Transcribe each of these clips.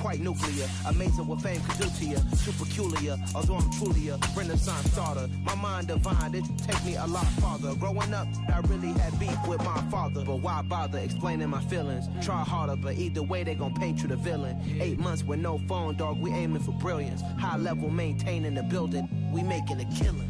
quite nuclear. Amazing what fame could do to you. Too peculiar, although I'm truly a Renaissance starter. My mind divine, it take me a lot farther. Growing up, I really had beef with my father. But why bother explaining my feelings? Try harder, but either way they gon' paint you the villain. 8 months with no phone, dog, we aiming for brilliance. High level maintaining the building, we making a killing.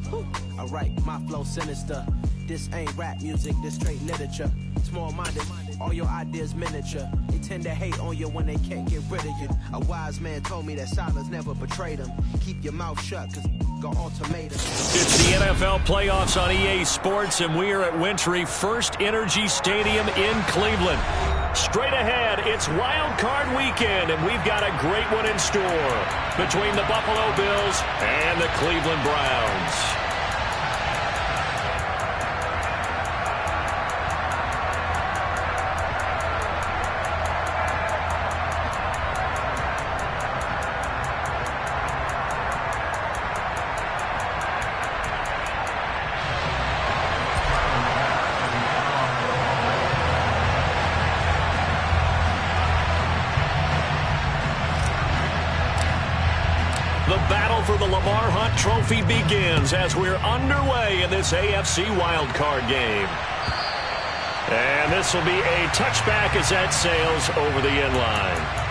Alright, my flow sinister. This ain't rap music, this straight literature. Small-minded, all your ideas miniature. They tend to hate on you when they can't get rid of you. A wise man told me that silence never betrayed him. Keep your mouth shut, cause go ultimatum. It's the NFL playoffs on EA Sports, and we are at Wintry First Energy Stadium in Cleveland. Straight ahead, it's Wild Card Weekend, and we've got a great one in store between the Buffalo Bills and the Cleveland Browns. The battle for the Lamar Hunt Trophy begins as we're underway in this AFC wildcard game. And this will be a touchback as that sails over the end line.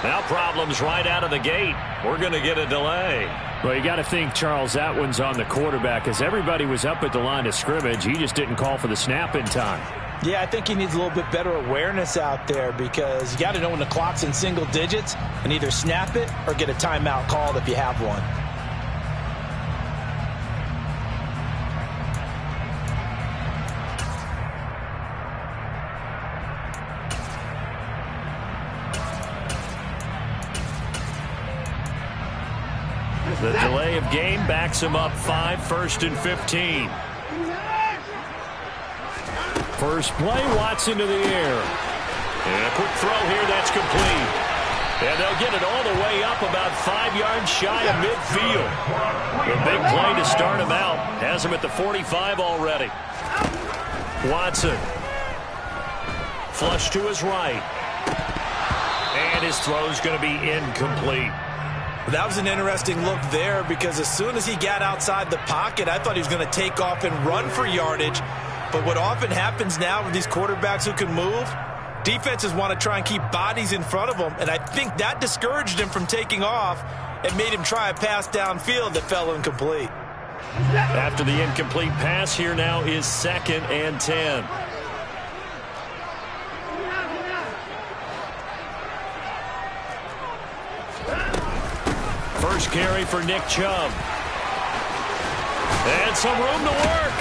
Now problems right out of the gate. We're going to get a delay. Well, you got to think, Charles, that one's on the quarterback, as everybody was up at the line of scrimmage. He just didn't call for the snap in time. Yeah, I think he needs a little bit better awareness out there, because you got to know when the clock's in single digits and either snap it or get a timeout called if you have one. The delay of game backs him up 5, 1st and 15. First play, Watson to the air. And a quick throw here, that's complete. And they'll get it all the way up about 5 yards shy of midfield. The big play to start him out has him at the 45 already. Watson. Flush to his right. And his throw's going to be incomplete. That was an interesting look there, because as soon as he got outside the pocket, I thought he was going to take off and run for yardage. But what often happens now with these quarterbacks who can move, defenses want to try and keep bodies in front of them, and I think that discouraged him from taking off and made him try a pass downfield that fell incomplete. After the incomplete pass, here now is 2nd and 10. First carry for Nick Chubb. And some room to work.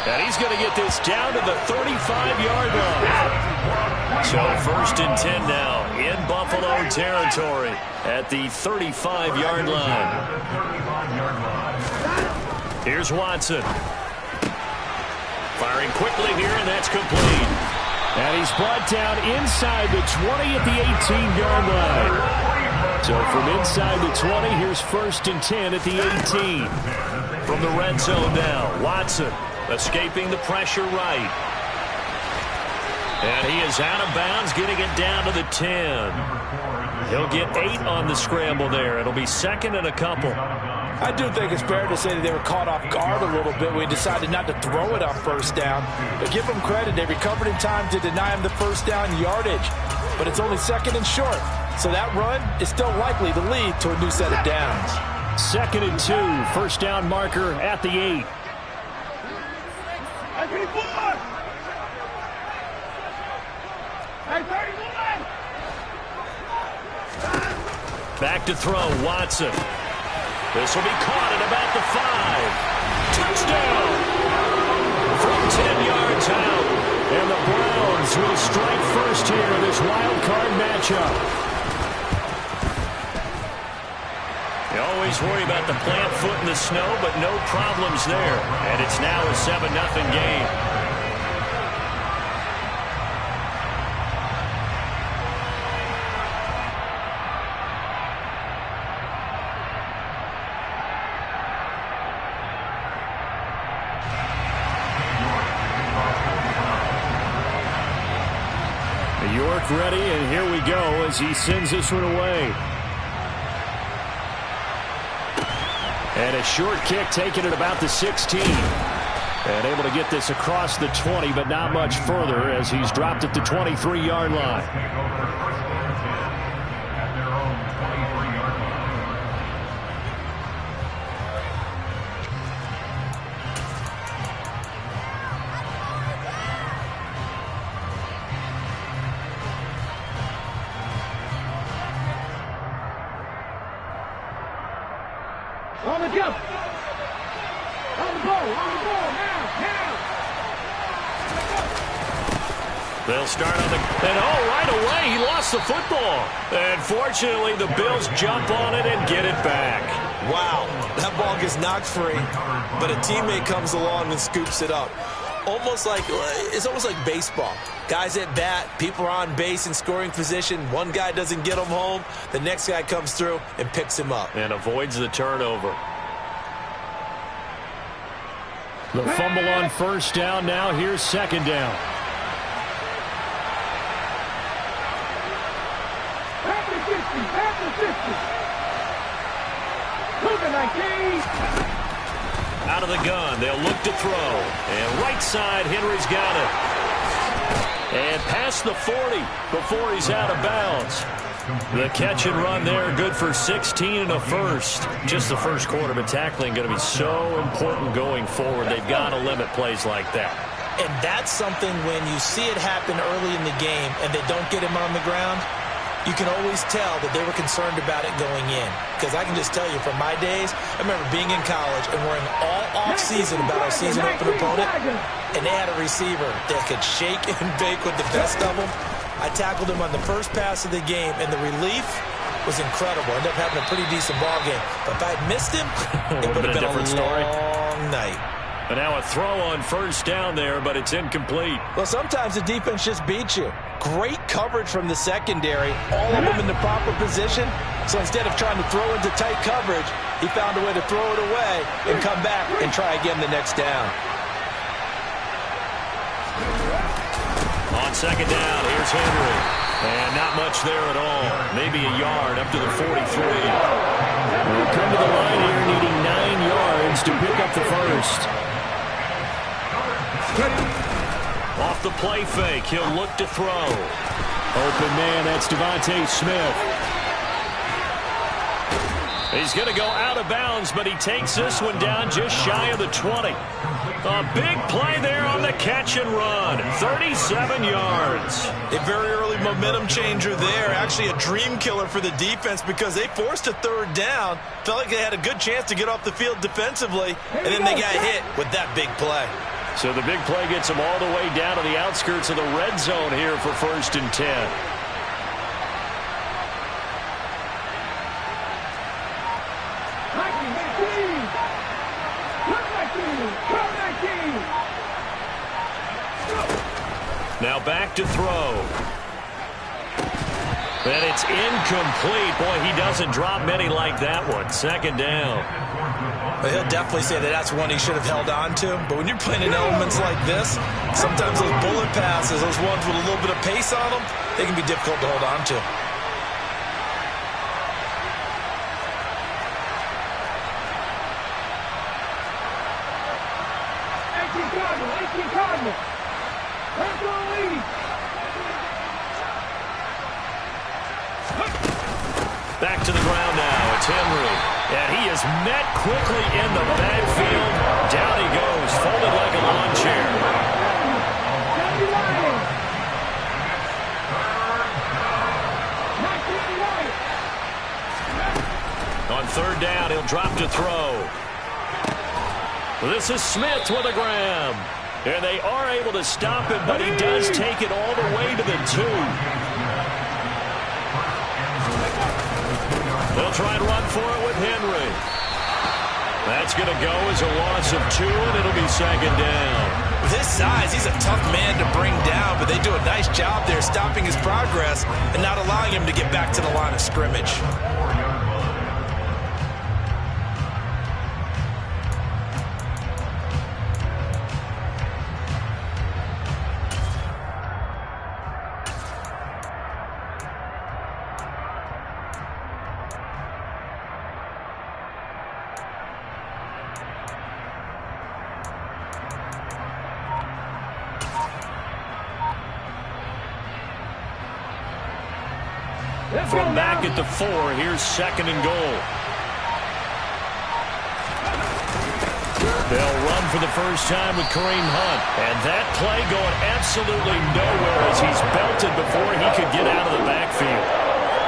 And he's going to get this down to the 35-yard line. So 1st and 10 now in Buffalo territory at the 35-yard line. Here's Watson. Firing quickly here, and that's complete. And he's brought down inside the 20 at the 18-yard line. So from inside the 20, here's 1st and 10 at the 18. From the red zone now, Watson escaping the pressure right. And he is out of bounds, getting it down to the 10. He'll get 8 on the scramble there. It'll be 2nd and a couple. I do think it's fair to say that they were caught off guard a little bit when he decided not to throw it on 1st down. But give them credit. They recovered in time to deny him the 1st down yardage. But it's only 2nd and short. So that run is still likely to lead to a new set of downs. 2nd and 2. First down marker at the 8. Back to throw, Watson. This will be caught at about the 5. Touchdown! From 10 yards out. And the Browns will strike first here in this wild card matchup. You always worry about the plant foot in the snow, but no problems there. And it's now a 7-0 game. York ready, and here we go as he sends this one away. And a short kick taken at about the 16. And able to get this across the 20, but not much further as he's dropped at the 23-yard line. On the jump. On the ball, now. They'll start on the... And right away, he lost the football. And fortunately, the Bills jump on it and get it back. Wow, that ball gets knocked free, but a teammate comes along and scoops it up. It's almost like baseball. Guys at bat, people are on base in scoring position. One guy doesn't get him home. The next guy comes through and picks him up. And avoids the turnover. The fumble on first down. Now here's second down. Out of the gun, they'll look to throw. And right side, Henry's got it. And past the 40 before he's out of bounds. The catch and run there, good for 16 and a first. Just the first quarter, but tackling going to be so important going forward. They've got to limit plays like that. And that's something when you see it happen early in the game and they don't get him on the ground, you can always tell that they were concerned about it going in. Because I can just tell you from my days, I remember being in college and worrying all off-season about our season open opponent, and they had a receiver that could shake and bake with the best of them. I tackled him on the first pass of the game, and the relief was incredible. Ended up having a pretty decent ball game. But if I had missed him, it would have been a long night. And now a throw on first down there, but it's incomplete. Well, sometimes the defense just beats you. Great coverage from the secondary, all of them in the proper position. So instead of trying to throw into tight coverage, he found a way to throw it away and come back and try again the next down. On second down, here's Henry. And not much there at all. Maybe a yard up to the 43. We'll come to the line here needing 9 yards to pick up the first. Off the play fake, he'll look to throw. Open man, that's Devontae Smith. He's going to go out of bounds, but he takes this one down just shy of the 20. A big play there on the catch and run. 37 yards. A very early momentum changer there. Actually a dream killer for the defense because they forced a third down. Felt like they had a good chance to get off the field defensively, and then they got hit with that big play. So the big play gets them all the way down to the outskirts of the red zone here for 1st and 10. Now back to throw. And it's incomplete. Boy, he doesn't drop many like that one. Second down. But he'll definitely say that that's one he should have held on to. But when you're playing in elements like this, sometimes those bullet passes, those ones with a little bit of pace on them, they can be difficult to hold on to. Back to the ground now. It's Henry. And he is met quickly in the backfield. Down he goes, folded like a lawn chair. On third down, he'll drop to throw. This is Smith with a grab. And they are able to stop him, but he does take it all the way to the 2. They'll try and run for it with Henry. That's going to go as a loss of 2, and it'll be second down. With his size, he's a tough man to bring down, but they do a nice job there stopping his progress and not allowing him to get back to the line of scrimmage. From back at the 4, here's second and goal. They'll run for the first time with Kareem Hunt. And that play going absolutely nowhere as he's belted before he could get out of the backfield.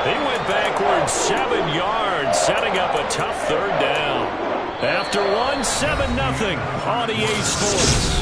He went backwards 7 yards, setting up a tough third down. After one, 7-0 on EA Sports.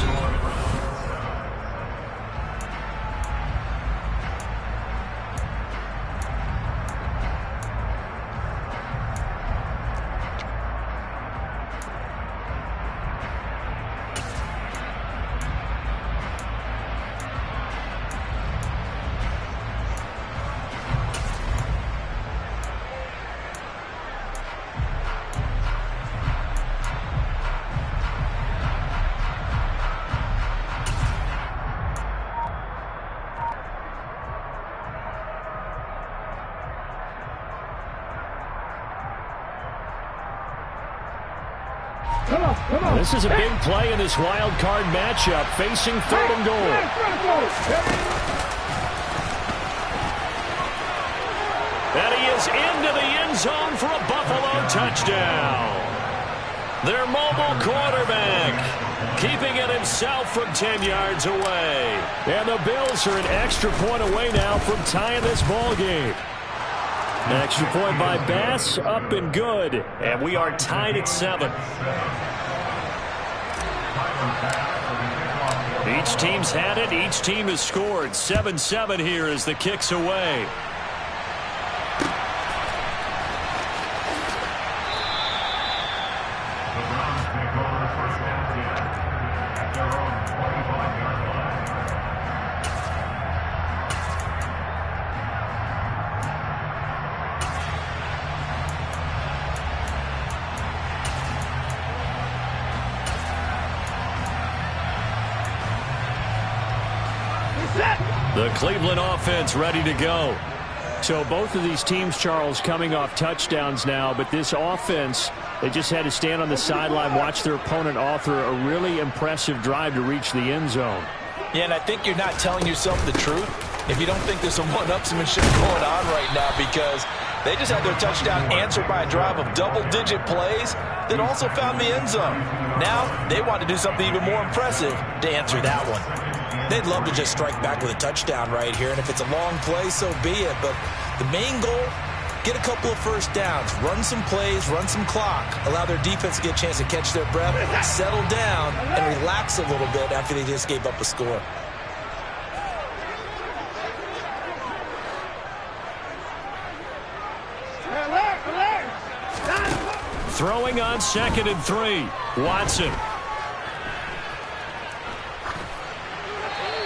This is a big play in this wild card matchup, facing third and goal. And he is into the end zone for a Buffalo touchdown. Their mobile quarterback keeping it himself from 10 yards away. And the Bills are an extra point away now from tying this ball game. An extra point by Bass, up and good. And we are tied at 7. Each team's had it. Each team has scored. 7-7 here as the kick's away. The Cleveland offense ready to go. So both of these teams, Charles, coming off touchdowns now, but this offense, they just had to stand on the sideline, watch their opponent author a really impressive drive to reach the end zone. Yeah, and I think you're not telling yourself the truth if you don't think there's some one-upsmanship going on right now, because they just had their touchdown answered by a drive of double-digit plays that also found the end zone. Now they want to do something even more impressive to answer that one. They'd love to just strike back with a touchdown right here, and if it's a long play, so be it. But the main goal, get a couple of first downs, run some plays, run some clock, allow their defense to get a chance to catch their breath, settle down, and relax a little bit after they just gave up a score. Throwing on 2nd and 3, Watson.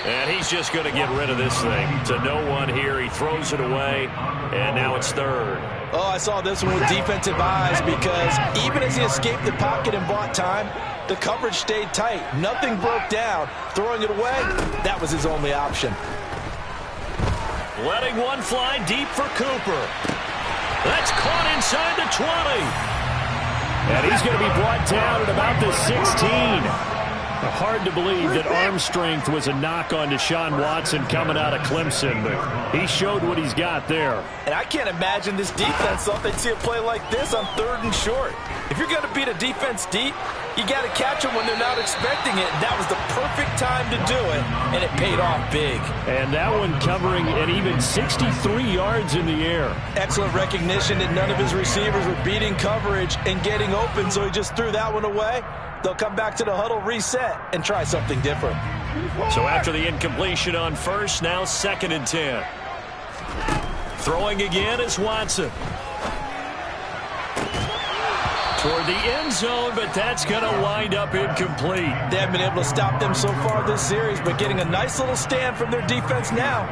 And he's just going to get rid of this thing to no one here. He throws it away, and now it's 3rd. Oh, I saw this one with defensive eyes, because even as he escaped the pocket and bought time, the coverage stayed tight. Nothing broke down. Throwing it away, that was his only option. Letting one fly deep for Cooper. That's caught inside the 20. And he's going to be brought down at about the 16. Hard to believe that arm strength was a knock on Deshaun Watson coming out of Clemson, but he showed what he's got there. And I can't imagine this defense thought they'd see a play like this on 3rd and short. If you're going to beat a defense deep, you got to catch them when they're not expecting it. And that was the perfect time to do it, and it paid off big. And that one covering an even 63 yards in the air. Excellent recognition that none of his receivers were beating coverage and getting open, so he just threw that one away. They'll come back to the huddle, reset, and try something different. So after the incompletion on first, now 2nd and 10. Throwing again is Watson. Toward the end zone, but that's going to wind up incomplete. They haven't been able to stop them so far this series, but getting a nice little stand from their defense now.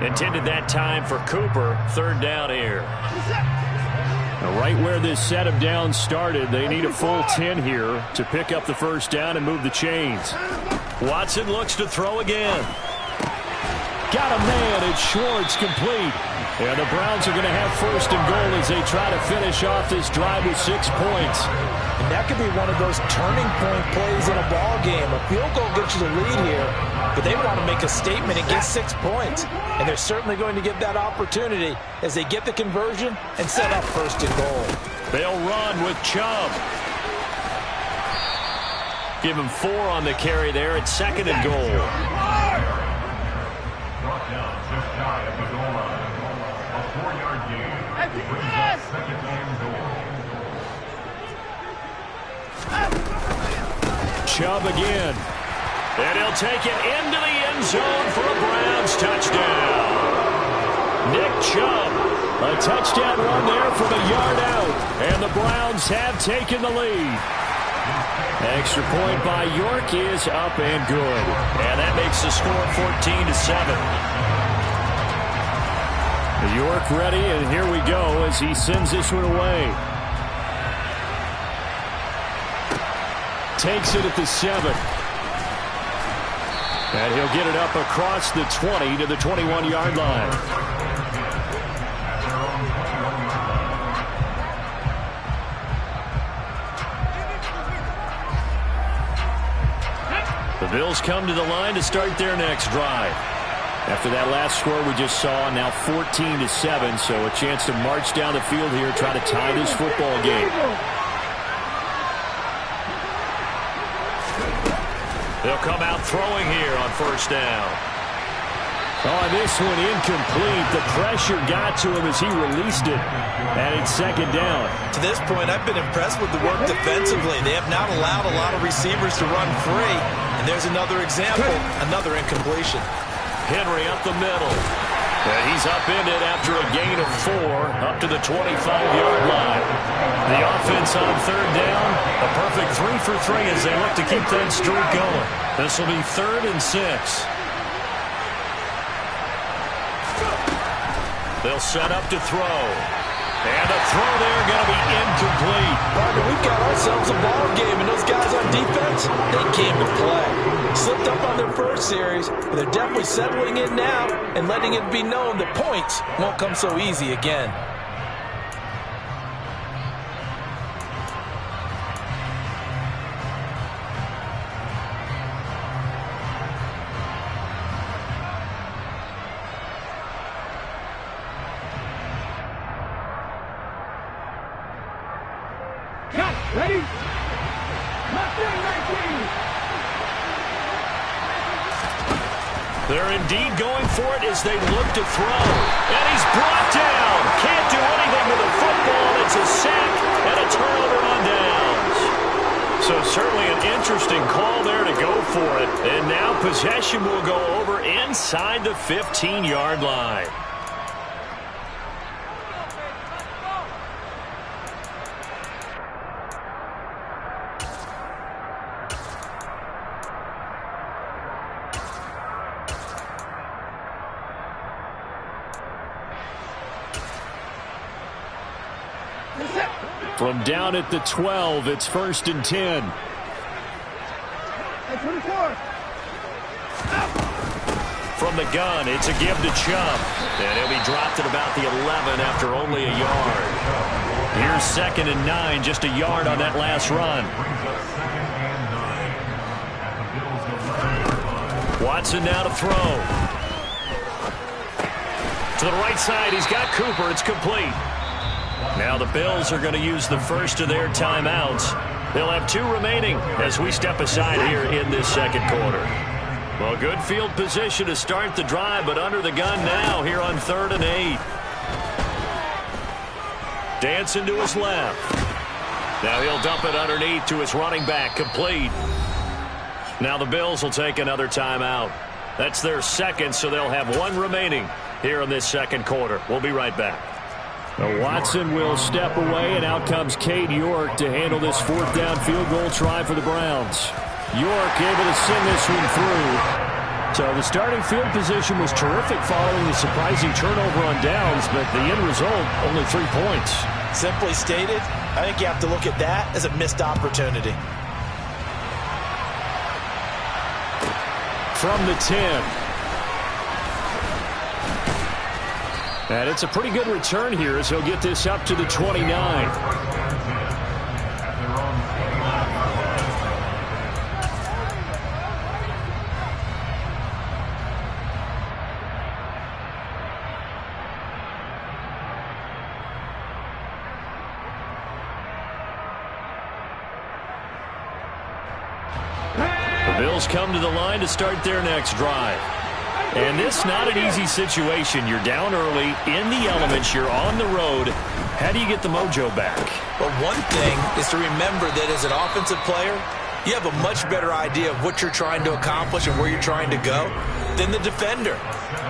Intended that time for Cooper. 3rd down here. Right where this set of downs started, they need a full 10 here to pick up the 1st down and move the chains. Watson looks to throw again. Got a man. It's Schwartz, complete. And the Browns are going to have 1st and goal as they try to finish off this drive with 6 points. And that could be one of those turning point plays in a ball game. A field goal gets you the lead here, but they want to make a statement and get 6 points. And they're certainly going to get that opportunity as they get the conversion and set up 1st and goal. They'll run with Chubb. Give him 4 on the carry there at 2nd and goal. Chubb again. And he'll take it into the end zone for a Browns touchdown. Nick Chubb. A touchdown run there from a yard out. And the Browns have taken the lead. Extra point by York is up and good. And that makes the score 14-7. York ready, and here we go as he sends this one away. Takes it at the 7. And he'll get it up across the 20 to the 21-yard line. The Bills come to the line to start their next drive. After that last score we just saw, now 14-7, so a chance to march down the field here, try to tie this football game. They'll come out throwing here on 1st down. Oh, this one incomplete. The pressure got to him as he released it. And it's 2nd down. To this point, I've been impressed with the work defensively. They have not allowed a lot of receivers to run free. And there's another example, another incompletion. Henry up the middle. And he's upended after a gain of 4 up to the 25-yard line. The offense on 3rd down, a perfect 3 for 3 as they look to keep that streak going. This will be 3rd and 6. They'll set up to throw. And the throw there going to be incomplete. Partner, we've got ourselves a ball game, and those guys on defense, they came to play. Slipped up on their first series, but they're definitely settling in now and letting it be known that points won't come so easy again. Ready? They're indeed going for it as they look to throw. And he's brought down. Can't do anything with the football. It's a sack and a turnover on downs. So certainly an interesting call there to go for it. And now possession will go over inside the 15-yard line. From down at the 12, it's 1st and 10. From the gun, it's a give to Chubb. And he'll be dropped at about the 11 after only a yard. Here's 2nd and 9, just a yard on that last run. Watson now to throw. To the right side, he's got Cooper. It's complete. Now the Bills are going to use the first of their timeouts. They'll have 2 remaining as we step aside here in this second quarter. Well, good field position to start the drive, but under the gun now here on 3rd and 8. Dancing to his left. Now he'll dump it underneath to his running back, complete. Now the Bills will take another timeout. That's their second, so they'll have 1 remaining here in this second quarter. We'll be right back. Watson will step away, and out comes Cade York to handle this 4th down field goal try for the Browns. York able to send this one through. So the starting field position was terrific following the surprising turnover on downs, but the end result, only 3 points. Simply stated, I think you have to look at that as a missed opportunity. From the 10. And it's a pretty good return here as he'll get this up to the 29. The Bills come to the line to start their next drive. And this not an easy situation. You're down early, in the elements, you're on the road. How do you get the mojo back? Well, one thing is to remember that as an offensive player, you have a much better idea of what you're trying to accomplish and where you're trying to go than the defender.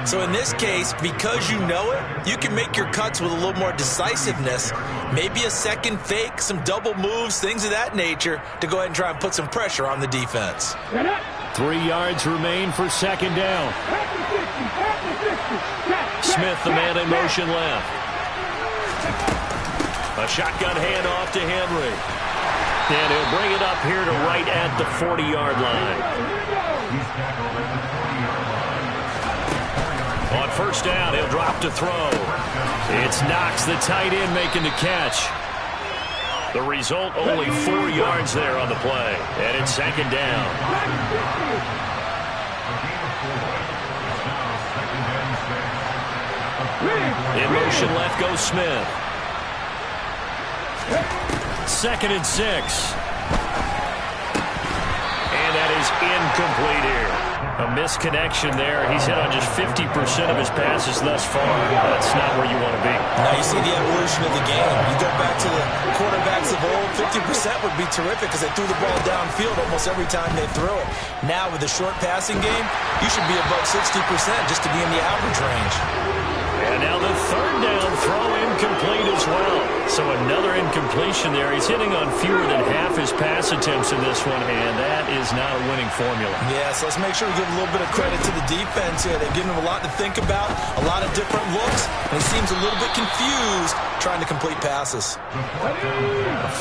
So in this case, because you know it, you can make your cuts with a little more decisiveness, maybe a second fake, some double moves, things of that nature, to go ahead and try and put some pressure on the defense. 3 yards remain for 2nd down. Smith, the man in motion left. A shotgun handoff to Henry. And he'll bring it up here to right at the 40-yard line. On 1st down, he'll drop to throw. It's Knox, the tight end, making the catch. The result, only 4 yards there on the play. And it's 2nd down. In motion left goes Smith. 2nd and 6. And that is incomplete here. A misconnection there. He's hit on just 50% of his passes thus far. That's not where you want to be. Now you see the evolution of the game. You go back to the quarterbacks of old, 50% would be terrific because they threw the ball downfield almost every time they threw it. Now with the short passing game, you should be above 60% just to be in the average range. And now the 3rd down throw incomplete as well. So another incompletion there. He's hitting on fewer than half his pass attempts in this one, and that is not a winning formula. Yeah, so let's make sure we give a little bit of credit to the defense here. They've given him a lot to think about, a lot of different looks, and he seems a little bit confused trying to complete passes.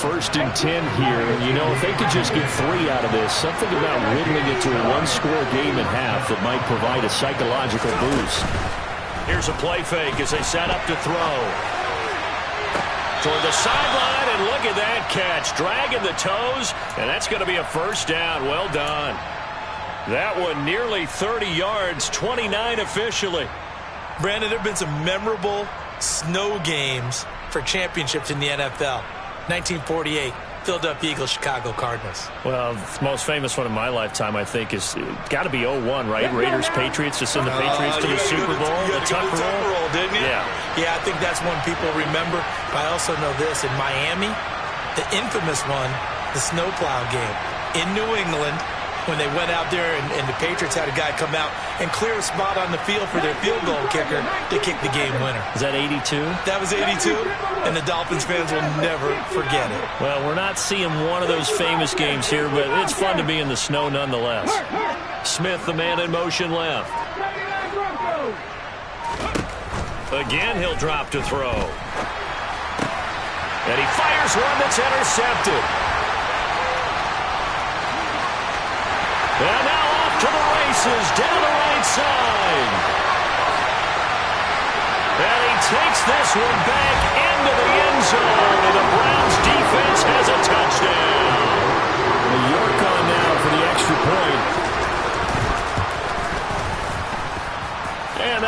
1st and 10 here, and you know, if they could just get 3 out of this, something about whittling it to a 1-score game at half that might provide a psychological boost. Here's a play fake as they set up to throw. Toward the sideline, and look at that catch. Dragging the toes, and that's going to be a 1st down. Well done. That one nearly 30 yards, 29 officially. Brandon, there have been some memorable snow games for championships in the NFL. 1948. Philadelphia Eagles, Chicago Cardinals. Well, the most famous one in my lifetime, I think, is got to be 01, right? Raiders, Patriots, to send the Patriots to the Super Bowl. The tuck roll, didn't you? Yeah. Yeah, I think that's one people remember. But I also know this. In Miami, the infamous one, the snowplow game. In New England, when they went out there and the Patriots had a guy come out and clear a spot on the field for their field goal kicker to kick the game winner. Is that 82? That was 82, and the Dolphins fans will never forget it. Well, we're not seeing one of those famous games here, but it's fun to be in the snow nonetheless. Smith, the man in motion left. Again, he'll drop to throw. And he fires one that's intercepted. And now off to the races, down the right side. And he takes this one back into the end zone, and the Browns defense has a touchdown. York on now for the extra point.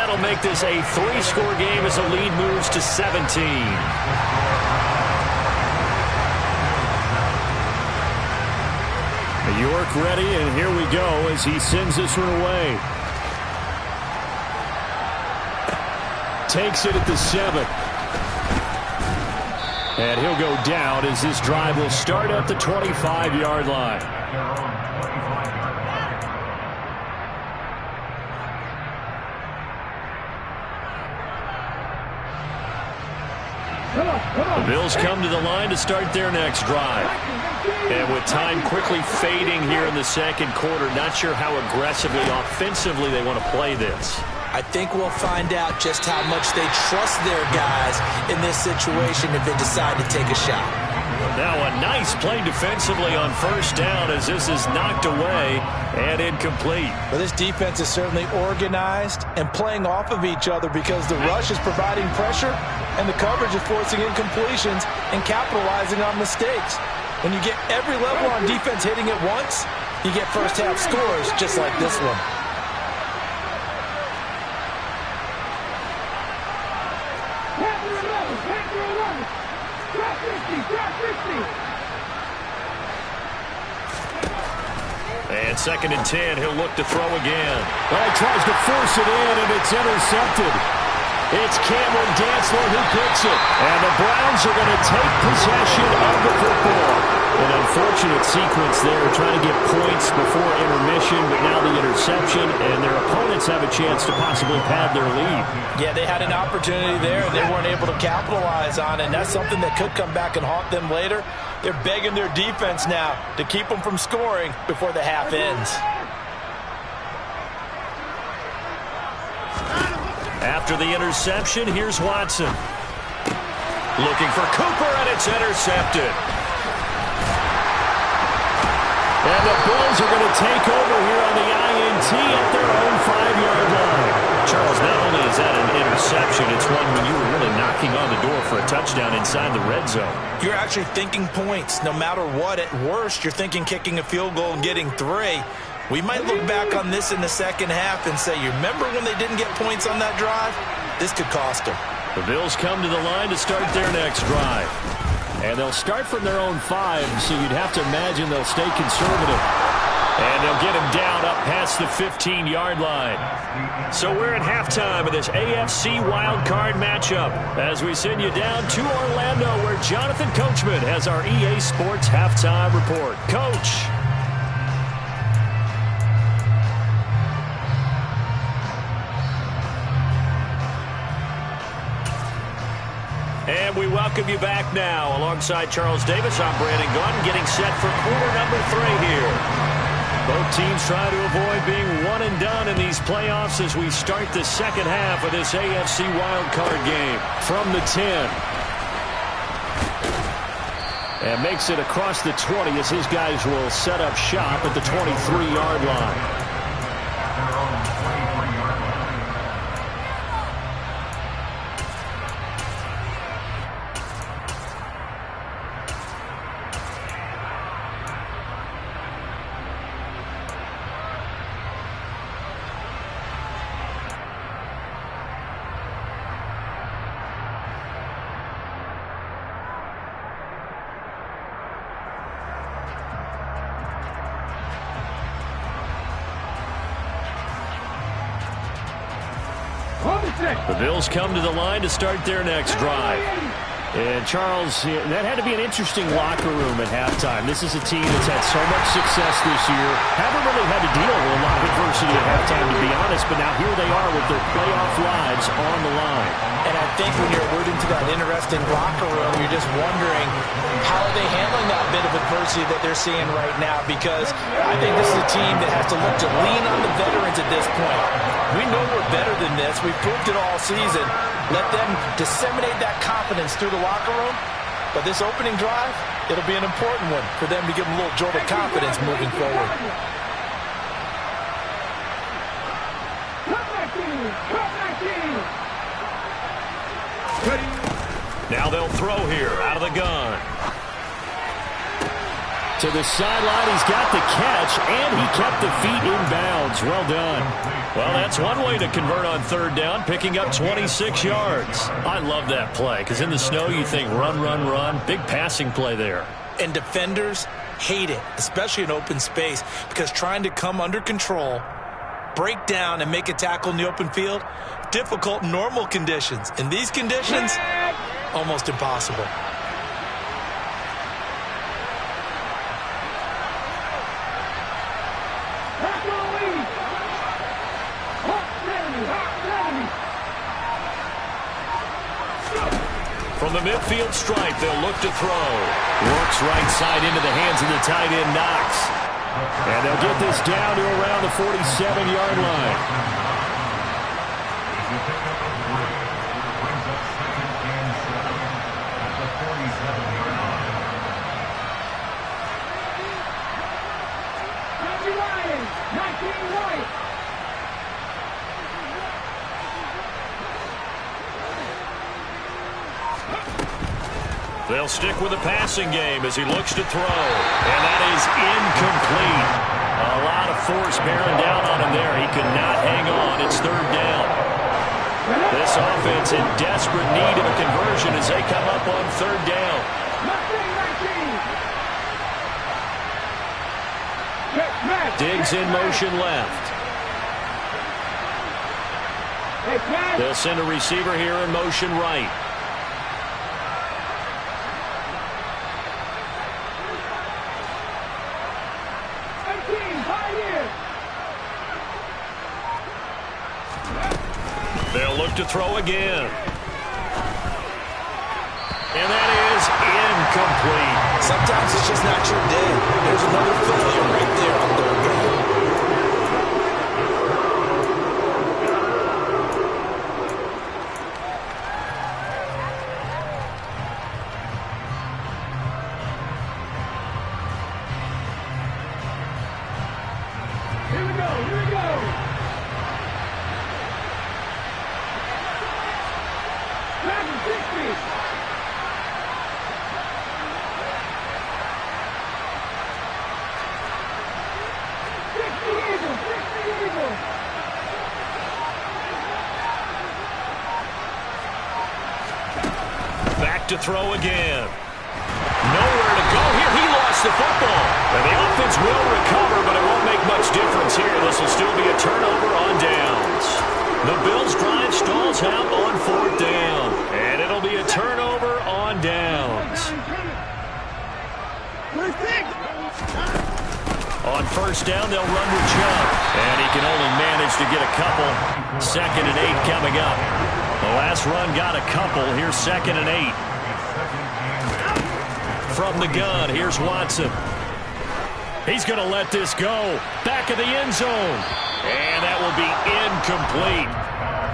that'll make this a 3-score game as the lead moves to 17. York ready, and here we go as he sends this one away. Takes it at the 7. And he'll go down as this drive will start at the 25-yard line. The Bills come to the line to start their next drive. And with time quickly fading here in the second quarter, not sure how aggressively, offensively they want to play this. I think we'll find out just how much they trust their guys in this situation if they decide to take a shot. Now a nice play defensively on first down as this is knocked away and incomplete. Well, this defense is certainly organized and playing off of each other because the rush is providing pressure and the coverage is forcing incompletions and capitalizing on mistakes. When you get every level on defense hitting at once, you get first half scores just like this one. And 2nd and 10, he'll look to throw again. Well, he tries to force it in, and it's intercepted. It's Cameron Dantzler who picks it. And the Browns are going to take possession of the football. An unfortunate sequence there, trying to get points before intermission, but now the interception, and their opponents have a chance to possibly pad their lead. Yeah, they had an opportunity there, and they weren't able to capitalize on it, and that's something that could come back and haunt them later. They're begging their defense now to keep them from scoring before the half ends. After the interception, here's Watson. Looking for Cooper, and it's intercepted. And the Bills are going to take over here on the INT at their own 5-yard line. Charles, not only is that an interception, it's one when you were really knocking on the door for a touchdown inside the red zone. You're actually thinking points. No matter what, at worst, you're thinking kicking a field goal and getting 3. We might look back on this in the second half and say, you remember when they didn't get points on that drive? This could cost them. The Bills come to the line to start their next drive. And they'll start from their own 5, so you'd have to imagine they'll stay conservative. And they'll get him down up past the 15-yard line. So we're at halftime of this AFC wildcard matchup as we send you down to Orlando where Jonathan Coachman has our EA Sports halftime report. Coach. And we welcome you back now. Alongside Charles Davis, I'm Brandon Gunn, getting set for quarter number 3 here. Both teams try to avoid being one and done in these playoffs as we start the second half of this AFC wildcard game. From the 10. And makes it across the 20 as his guys will set up shop at the 23-yard line. The Bills come to the line to start their next drive. And, Charles, that had to be an interesting locker room at halftime. This is a team that's had so much success this year. Haven't really had to deal with a lot of adversity at halftime, to be honest, but now here they are with their playoff lives on the line. And I think when you're alluding to that interesting locker room, you're just wondering how are they handling that bit of adversity that they're seeing right now, because I think this is a team that has to look to lean on the veterans at this point. We know we're better than this. We've proved it all season. Let them disseminate that confidence through the locker room. But this opening drive, it'll be an important one for them to give them a little jolt of confidence moving forward. Now they'll throw here out of the gun. To the sideline, he's got the catch, and he kept the feet in bounds. Well done. Well, that's one way to convert on third down, picking up 26 yards. I love that play, because in the snow you think run, run, run. Big passing play there. And defenders hate it, especially in open space, because trying to come under control, break down, and make a tackle in the open field, difficult in normal conditions. In these conditions, almost impossible. From the midfield stripe, they'll look to throw. Works right side into the hands of the tight end, Knox. And they'll get this down to around the 47-yard line. They'll stick with the passing game as he looks to throw. And that is incomplete. A lot of force bearing down on him there. He could not hang on. It's third down. This offense in desperate need of a conversion as they come up on third down. Diggs in motion left. They'll send a receiver here in motion right. They'll look to throw again. And that is incomplete. Sometimes it's just not your day. There's another failure right there on third down. Here we go. Back to throw again. Nowhere to go here. He lost the football. And the offense will recover, but it won't make much difference here. This will still be a turnover on downs. The Bills' drive stalls out on fourth down. And it'll be a turnover on downs. On first down, they'll run with Chubb. And he can only manage to get a couple. 2nd and 8 coming up. The last run got a couple. Here's 2nd and 8. From the gun, here's Watson. He's going to let this go. Back of the end zone. And that will be incomplete.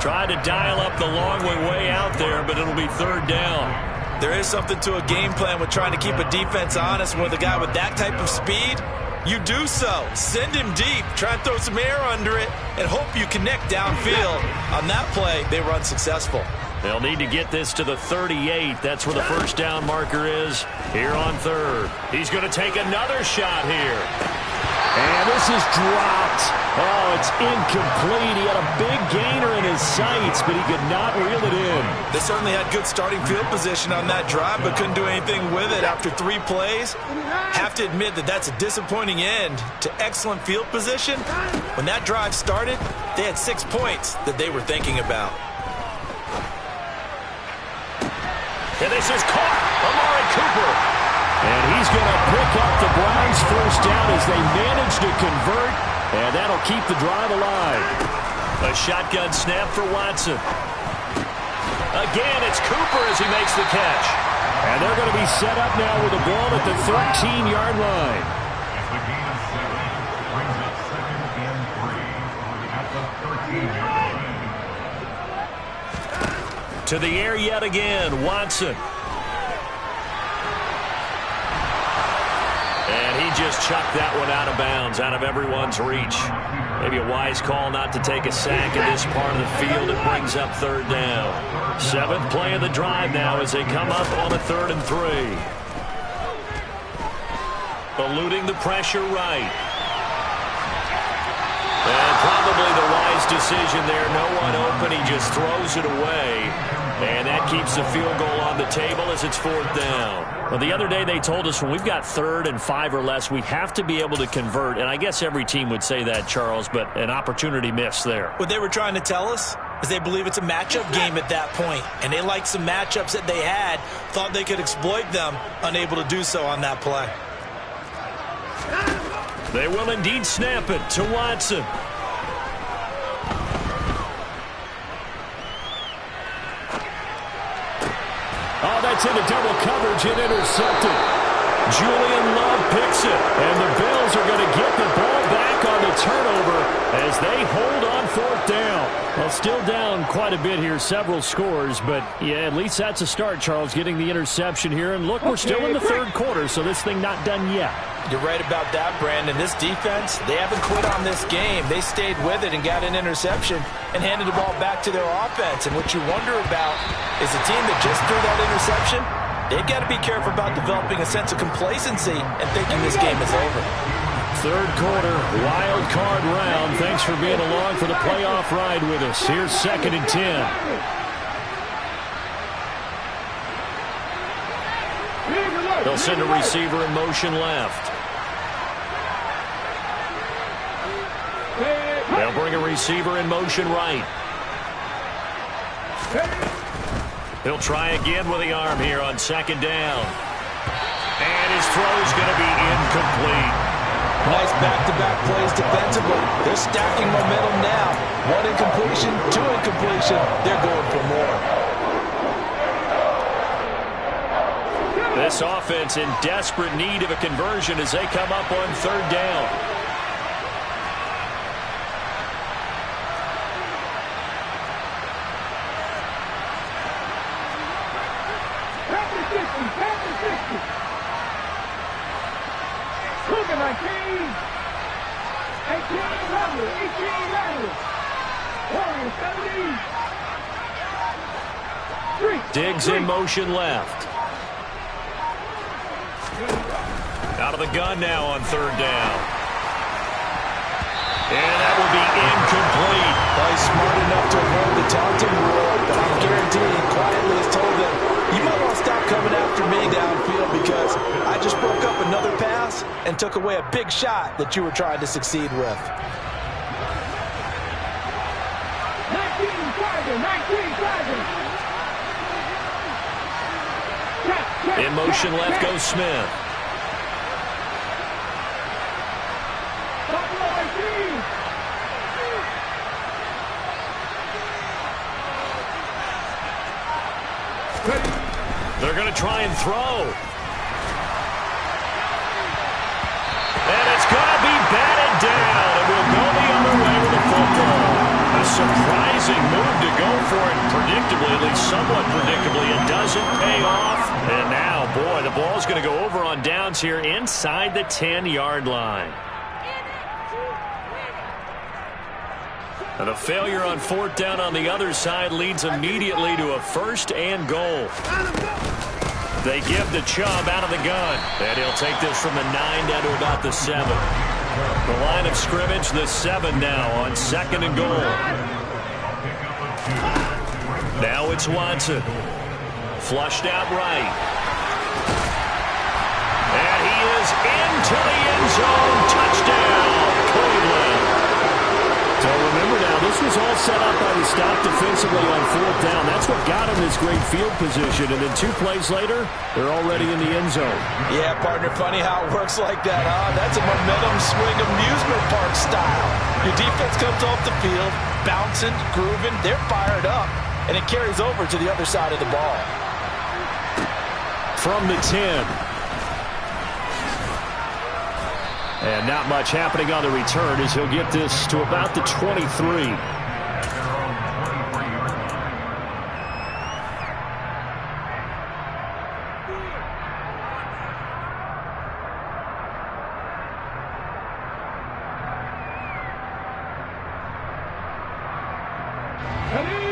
Tried to dial up the long way out there, but it'll be third down. There is something to a game plan with trying to keep a defense honest. With a guy with that type of speed, you do so. Send him deep. Try and throw some air under it and hope you connect downfield. On that play, they were unsuccessful. They'll need to get this to the 38. That's where the first down marker is here on third. He's going to take another shot here. And this is dropped. Oh, it's incomplete. He had a big gainer in his sights, but he could not reel it in. They certainly had good starting field position on that drive, but couldn't do anything with it after 3 plays. Have to admit that that's a disappointing end to excellent field position. When that drive started, they had 6 points that they were thinking about. And this is caught. Amari Cooper. And he's going to pick up the Browns' first down as they manage to convert. And that'll keep the drive alive. A shotgun snap for Watson. Again, it's Cooper as he makes the catch. And they're going to be set up now with the ball at the 13-yard line. The gain of 7 brings it 2nd and 3 at the 13-yard line. To the air yet again, Watson. And he just chucked that one out of bounds, out of everyone's reach. Maybe a wise call not to take a sack in this part of the field. It brings up third down. 7th play of the drive now as they come up on a 3rd and 3. eluding the pressure right. And probably the wise decision there. No one open. He just throws it away. And that keeps the field goal on the table as it's 4th down. Well, the other day they told us when we've got 3rd and 5 or less, we have to be able to convert. And I guess every team would say that, Charles, but an opportunity missed there. What they were trying to tell us is they believe it's a matchup game at that point. And they liked some matchups that they had, thought they could exploit them, unable to do so on that play. They will indeed snap it to Watson. Oh, that's into double coverage and intercepted. Julian Love picks it, and the Bills are going to get the ball back on the turnover as they hold on 4th down. Well, still down quite a bit here, several scores, but yeah, at least that's a start, Charles, getting the interception here. And look, we're still in the 3rd quarter, so this thing not done yet. You're right about that, Brandon. This defense, they haven't quit on this game. They stayed with it and got an interception and handed the ball back to their offense. And what you wonder about is a team that just threw that interception, they've got to be careful about developing a sense of complacency and thinking this game is over. 3rd quarter, wild card round. Thanks for being along for the playoff ride with us. Here's 2nd and 10. They'll send a receiver in motion left. They'll bring a receiver in motion right. He'll try again with the arm here on 2nd down. And his throw's going to be incomplete. Nice back-to-back plays defensively. They're stacking momentum now. 1 incompletion, 2 incompletion. They're going for more. This offense in desperate need of a conversion as they come up on 3rd down. Diggs in motion left. Out of the gun now on 3rd down. And that will be incomplete. Well, he's smart enough to avoid the taunting rule, but I'm guaranteeing quietly has told them, you might want to stop coming after me downfield because I just broke up another pass and took away a big shot that you were trying to succeed with. 19-5. In motion left goes Smith. They're going to try and throw. And it's going to be batted down. It will go the other way with the football. A surprising move to go for it predictably, at least somewhat predictably. It doesn't pay off. And now, boy, the ball's going to go over on downs here inside the 10-yard line. And a failure on 4th down on the other side leads immediately to a 1st and goal. They give the Chubb out of the gun. And he'll take this from the 9 down to about the 7. The line of scrimmage, the 7 now on 2nd and goal. Now it's Watson. Flushed out right. And he is into the end zone. Touchdown, Cleveland. So remember now, this was all set up by the stop defensively on 4th down. That's what got him this great field position. And then 2 plays later, they're already in the end zone. Yeah, partner, funny how it works like that, huh? That's a momentum swing amusement park style. Your defense comes off the field, bouncing, grooving, they're fired up, and it carries over to the other side of the ball. From the 10. And not much happening on the return as he'll get this to about the 23.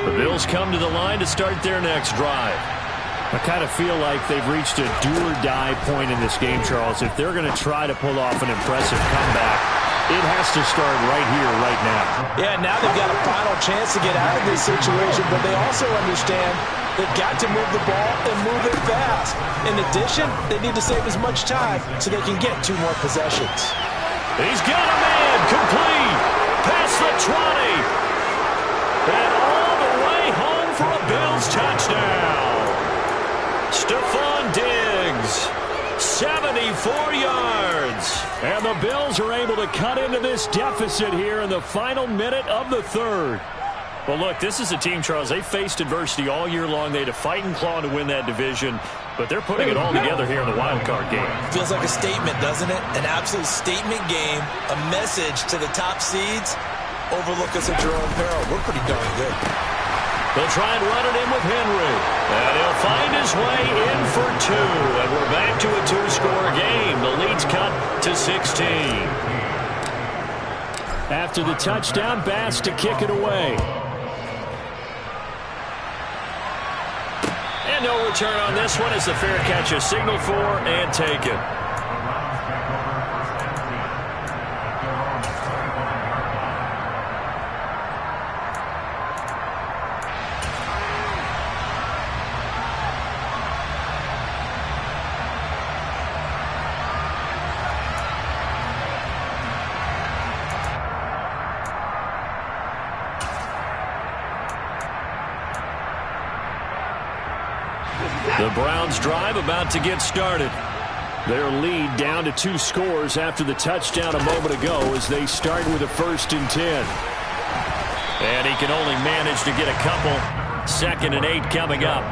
The Bills come to the line to start their next drive. I kind of feel like they've reached a do-or-die point in this game, Charles. If they're going to try to pull off an impressive comeback, it has to start right here, right now. Yeah, now they've got a final chance to get out of this situation, but they also understand they've got to move the ball and move it fast. In addition, they need to save as much time so they can get 2 more possessions. He's got a man, complete, past the 20, and all the way home for a Bills touchdown. Stephon Diggs, 74 yards. And the Bills are able to cut into this deficit here in the final minute of the third. Well, look, this is a team, Charles, they faced adversity all year long. They had to fight and claw to win that division, but they're putting it all together here in the wild card game. Feels like a statement, doesn't it? An absolute statement game, a message to the top seeds. Overlook us at your own peril. We're pretty darn good. They'll try and run it in with Henry, and he'll find his way in for 2, and we're back to a 2-score game. The lead's cut to 16. After the touchdown, Bass to kick it away. And no return on this one as the fair catch is signaled for and taken. The Browns drive about to get started. Their lead down to 2 scores after the touchdown a moment ago as they start with a 1st and 10. And he can only manage to get a couple. 2nd and 8 coming up.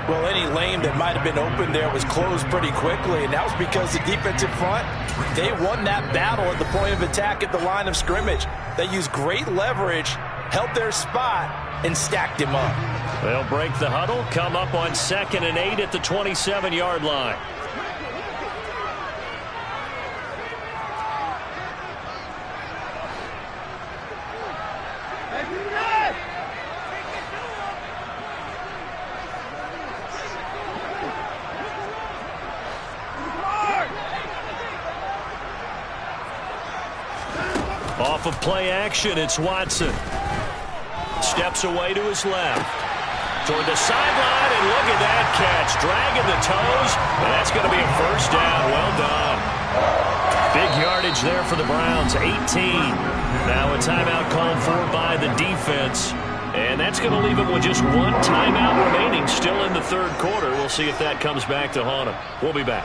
Well, any lane that might have been open there was closed pretty quickly, and that was because the defensive front, they won that battle at the point of attack at the line of scrimmage. They used great leverage, held their spot, and stacked him up. They'll break the huddle, come up on 2nd and 8 at the 27-yard line. Off of play action, it's Watson. Steps away to his left. Toward the sideline, and look at that catch. Dragging the toes, and that's going to be a 1st down. Well done. Big yardage there for the Browns, 18. Now a timeout called for by the defense. And that's going to leave them with just 1 timeout remaining still in the 3rd quarter. We'll see if that comes back to haunt them. We'll be back.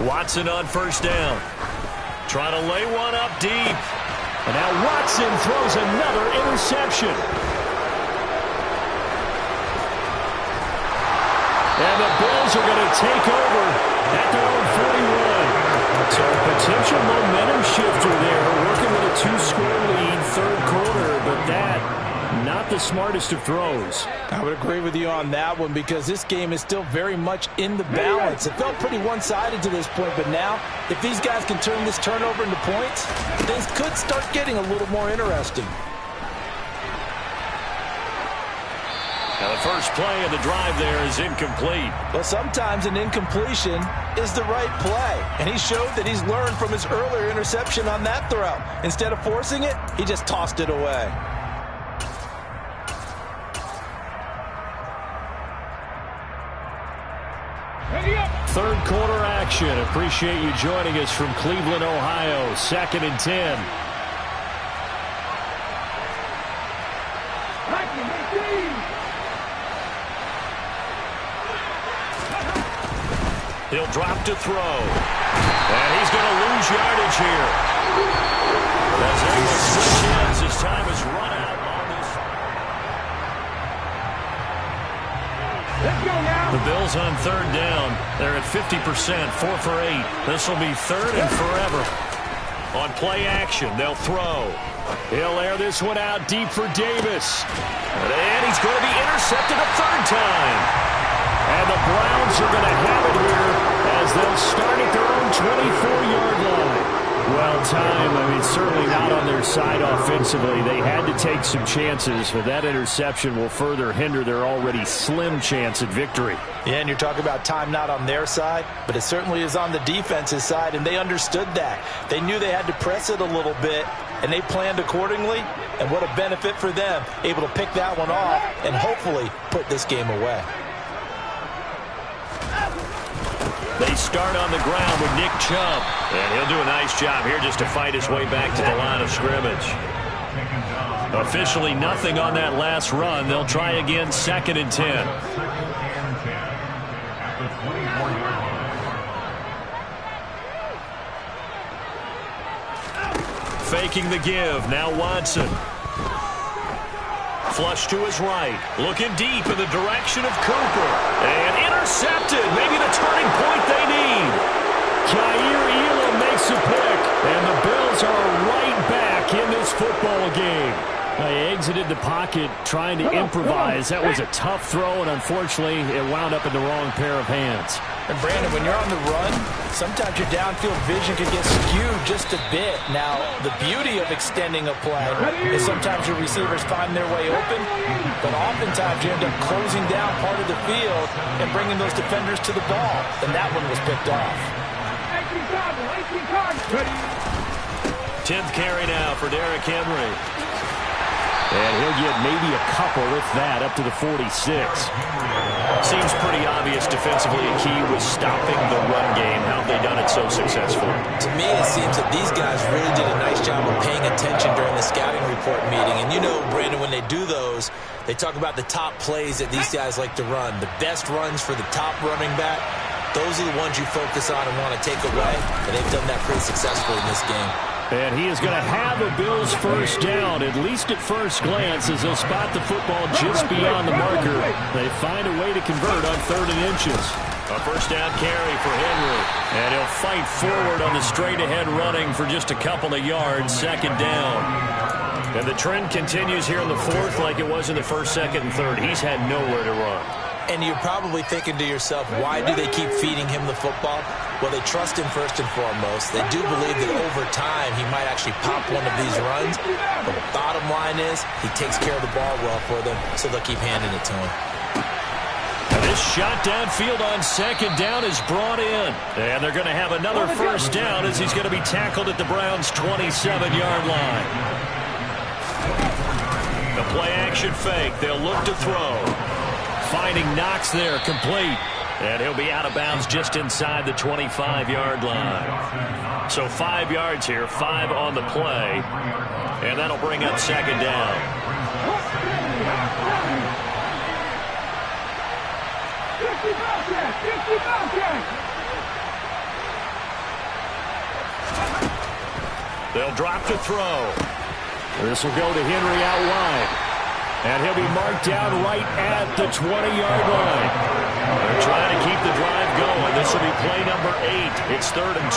Watson on 1st down. Trying to lay one up deep. And now Watson throws another interception. And the Bills are going to take over at their own 41. So a potential momentum shifter there, working with a 2-score lead, 3rd quarter, but that not the smartest of throws. I would agree with you on that one because this game is still very much in the balance. It felt pretty one-sided to this point, but now if these guys can turn this turnover into points, things could start getting a little more interesting. Now the first play of the drive there is incomplete. Well, sometimes an incompletion is the right play, and he showed that he's learned from his earlier interception on that throw. Instead of forcing it, he just tossed it away. Third quarter action. Appreciate you joining us from Cleveland, Ohio. 2nd and 10. He'll drop to throw. And he's going to lose yardage here. As they will switch ends, his time is run out on this. Let's go now. The Bills on 3rd down. They're at 50%, 4 for 8. This will be 3rd and forever. On play action, they'll throw. He'll air this one out deep for Davis. And he's going to be intercepted a 3rd time. And the Browns are going to have it here as they'll start at their own 24-yard line. Well, time, certainly not on their side offensively. They had to take some chances, but that interception will further hinder their already slim chance at victory. Yeah, and you're talking about time not on their side, but it certainly is on the defense's side, and they understood that. They knew they had to press it a little bit, and they planned accordingly, and what a benefit for them, able to pick that one off and hopefully put this game away. They start on the ground with Nick Chubb. And he'll do a nice job here just to fight his way back to the line of scrimmage. Officially nothing on that last run. They'll try again, 2nd and 10. Faking the give. Now Watson. Flush to his right. Looking deep in the direction of Cooper. And intercepted. Maybe the turning point they need. Jair Elam makes a pick. And the Bills are right back in this football game. They exited the pocket trying to improvise. That was a tough throw, and unfortunately, it wound up in the wrong pair of hands. And Brandon, when you're on the run, sometimes your downfield vision can get skewed just a bit. Now, the beauty of extending a play is sometimes your receivers find their way open, but oftentimes you end up closing down part of the field and bringing those defenders to the ball. And that one was picked off. 10th carry now for Derrick Henry. And he'll get maybe a couple, if that, up to the 46. Seems pretty obvious defensively a key was stopping the run game. How have they done it so successfully? To me, it seems that these guys really did a nice job of paying attention during the scouting report meeting. And you know, Brandon, when they do those, they talk about the top plays that these guys like to run. The best runs for the top running back, those are the ones you focus on and want to take away. And they've done that pretty successfully in this game. And he is going to have a Bills first down, at least at first glance, as they'll spot the football just beyond the marker. They find a way to convert on 3rd and inches. A first down carry for Henry. And he'll fight forward on the straight-ahead running for just a couple of yards, 2nd down. And the trend continues here in the 4th like it was in the 1st, 2nd, and 3rd. He's had nowhere to run. And you're probably thinking to yourself, why do they keep feeding him the football? Well, they trust him first and foremost. They do believe that over time he might actually pop one of these runs. But the bottom line is he takes care of the ball well for them, so they'll keep handing it to him. And this shot downfield on 2nd down is brought in. And they're going to have another first down as he's going to be tackled at the Browns' 27-yard line. The play-action fake. They'll look to throw. Finding Knox there, complete. And he'll be out of bounds just inside the 25-yard line. So 5 yards here, 5 on the play. And that'll bring up 2nd down. They'll drop to throw. This will go to Henry out wide. And he'll be marked down right at the 20-yard line. They're trying to keep the drive going. This will be play number 8. It's 3rd and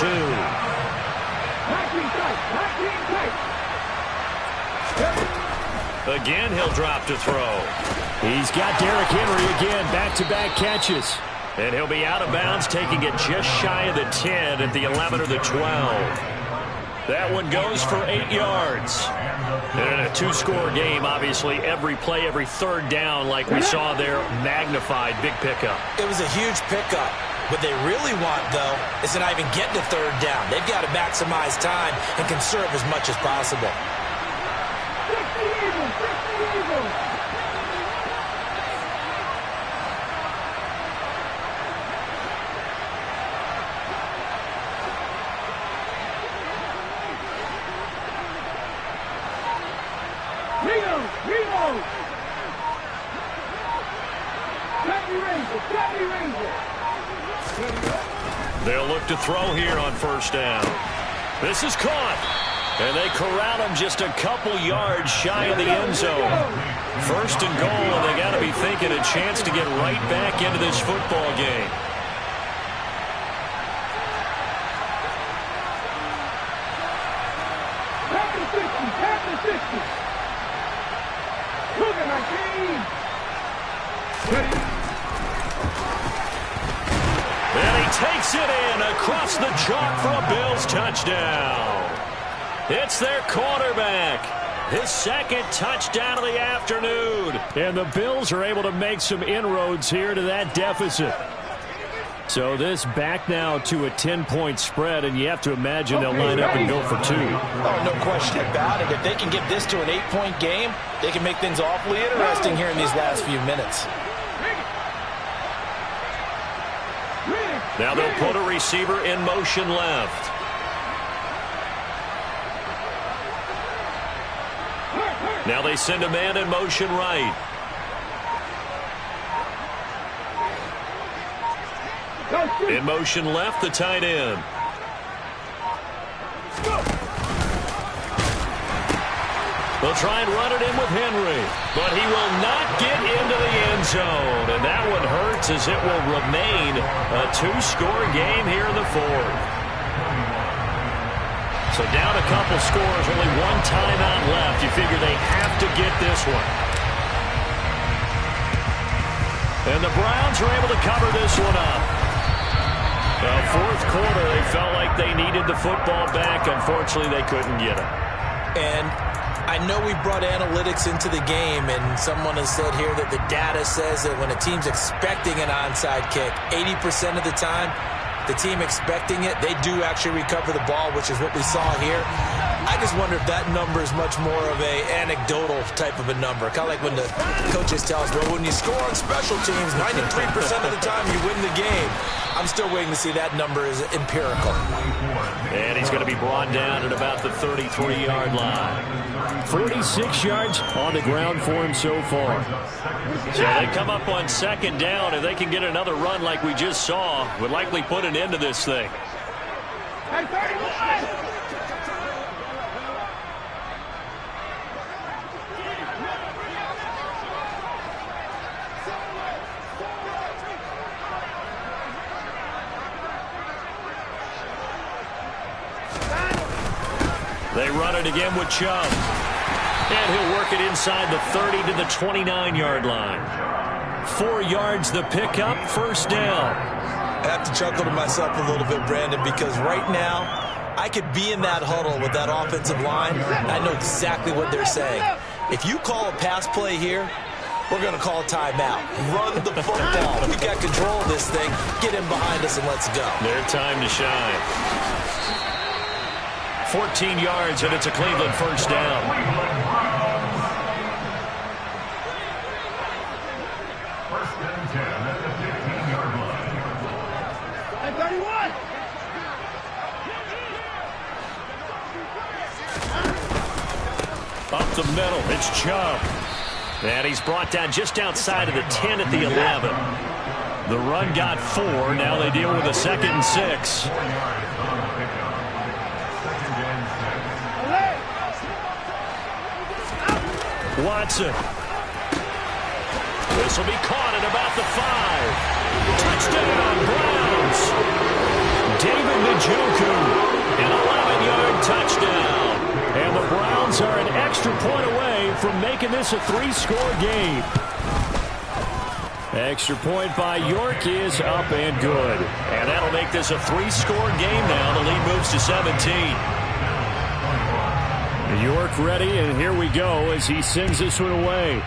2. Again, he'll drop to throw. He's got Derrick Henry again, back-to-back catches. And he'll be out of bounds, taking it just shy of the 10 at the 11 or the 12. That one goes for 8 yards. And in a 2-score game, obviously, every play, every 3rd down, like we saw there, magnified, big pickup. It was a huge pickup. What they really want, though, is to not even get to 3rd down. They've got to maximize time and conserve as much as possible. They'll look to throw here on 1st down. This is caught. And they corral him just a couple yards shy of the end zone. 1st and goal, and they got to be thinking a chance to get right back into this football game. And he takes Banks it in across the chalk for a Bills touchdown. It's their quarterback. His second touchdown of the afternoon. And the Bills are able to make some inroads here to that deficit. So this back now to a 10-point spread, and you have to imagine they'll line up and go for 2. Oh, no question about it. If they can get this to an 8-point game, they can make things awfully interesting here in these last few minutes. Now they'll put a receiver in motion left. Now they send a man in motion right. In motion left, the tight end. They'll try and run it in with Henry, but he will not get into the end zone. And that one hurts as it will remain a 2-score game here in the fourth. So down a couple scores, only one timeout left. You figure they have to get this one. And the Browns are able to cover this one up. Fourth quarter, they felt like they needed the football back. Unfortunately, they couldn't get it. And I know we brought analytics into the game, and someone has said here that the data says that when a team's expecting an onside kick, 80% of the time, the team expecting it, they do actually recover the ball, which is what we saw here. I just wonder if that number is much more of a anecdotal type of a number. Kind of like when the coaches tell us, well, when you score on special teams, 93% of the time you win the game. I'm still waiting to see that number is empirical. And he's going to be brought down at about the 33-yard line. 46 yards on the ground for him so far. So they come up on second down. If they can get another run like we just saw, would likely put an end to this thing. Hey, 31! They run it again with Chubb. And he'll work it inside the 30 to the 29-yard line. 4 yards the pickup, first down. I have to chuckle to myself a little bit, Brandon, because right now I could be in that huddle with that offensive line, and I know exactly what they're saying. If you call a pass play here, we're going to call a timeout. Run the football. We got control of this thing. Get in behind us and let's go. Their time to shine. 14 yards, and it's a Cleveland first down. Up the middle, it's Chubb. And he's brought down just outside of the 10 at the 11. The run got 4. Now they deal with a 2nd and 6. Watson. This will be caught at about the 5. Touchdown, Browns. David Njoku, an 11-yard touchdown. And the Browns are an extra point away from making this a 3-score game. Extra point by York is up and good. And that'll make this a 3-score game now. The lead moves to 17. York ready, and here we go as he sends this one away.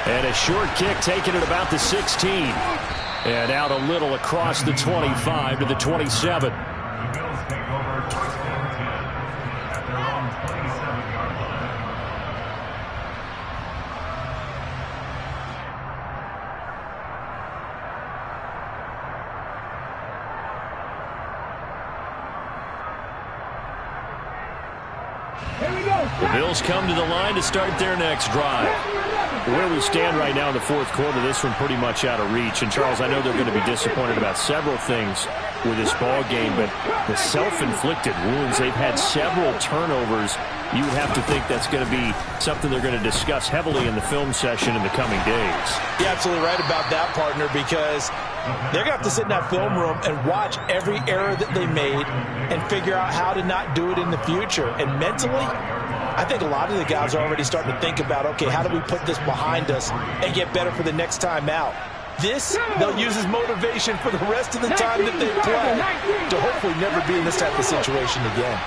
And a short kick taken at about the 16. And out a little across the 25 to the 27. The Bills come to the line to start their next drive. Where we stand right now in the fourth quarter, this one pretty much out of reach. And, Charles, I know they're going to be disappointed about several things with this ball game, but the self-inflicted wounds, they've had several turnovers. You would have to think that's going to be something they're going to discuss heavily in the film session in the coming days. You're absolutely right about that, partner, because they're going to have to sit in that film room and watch every error that they made and figure out how to not do it in the future. And mentally, I think a lot of the guys are already starting to think about, okay, how do we put this behind us and get better for the next time out? This, they'll use as motivation for the rest of the time that they play to hopefully never be in this type of situation again.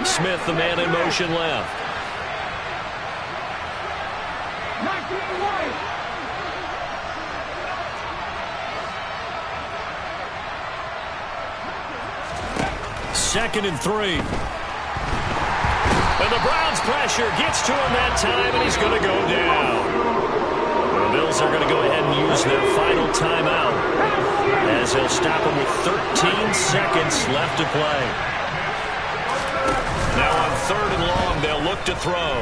Smith, the man in motion left. Second and 3. And the Browns' pressure gets to him that time, and he's going to go down. The Bills are going to go ahead and use their final timeout as they'll stop him with 13 seconds left to play. Now on 3rd and long, they'll look to throw.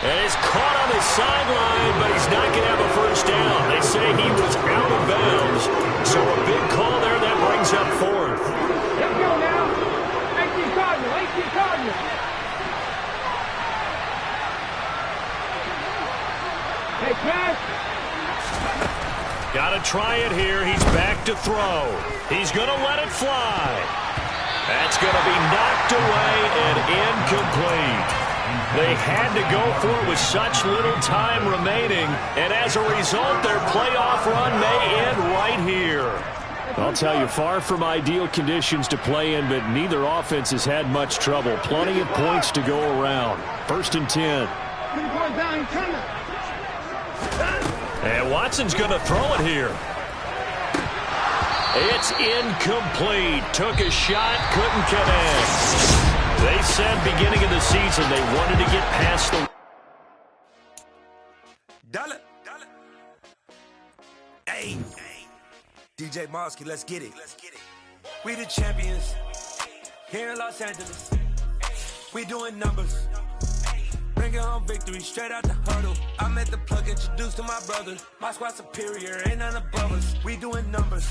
And he's caught on the sideline, but he's not going to have a first down. They say he was out of bounds. So a big call there that brings up 4th. Let's go now. 18 Cardinals. Hey, pass. Got to try it here. He's back to throw. He's going to let it fly. That's going to be knocked away and incomplete. They had to go for it with such little time remaining, and as a result, their playoff run may end right here. I'll tell you, far from ideal conditions to play in, but neither offense has had much trouble. Plenty of points to go around. 1st and 10. And Watson's going to throw it here. It's incomplete. Took a shot, couldn't connect. They said beginning of the season they wanted to get past the... Dollar. Hey. DJ Mosky, let's get it. We the champions here in Los Angeles. We doing numbers. Bringing home victory straight out the huddle. I met the plug introduced to my brother. My squad superior, ain't none above us. We doing numbers.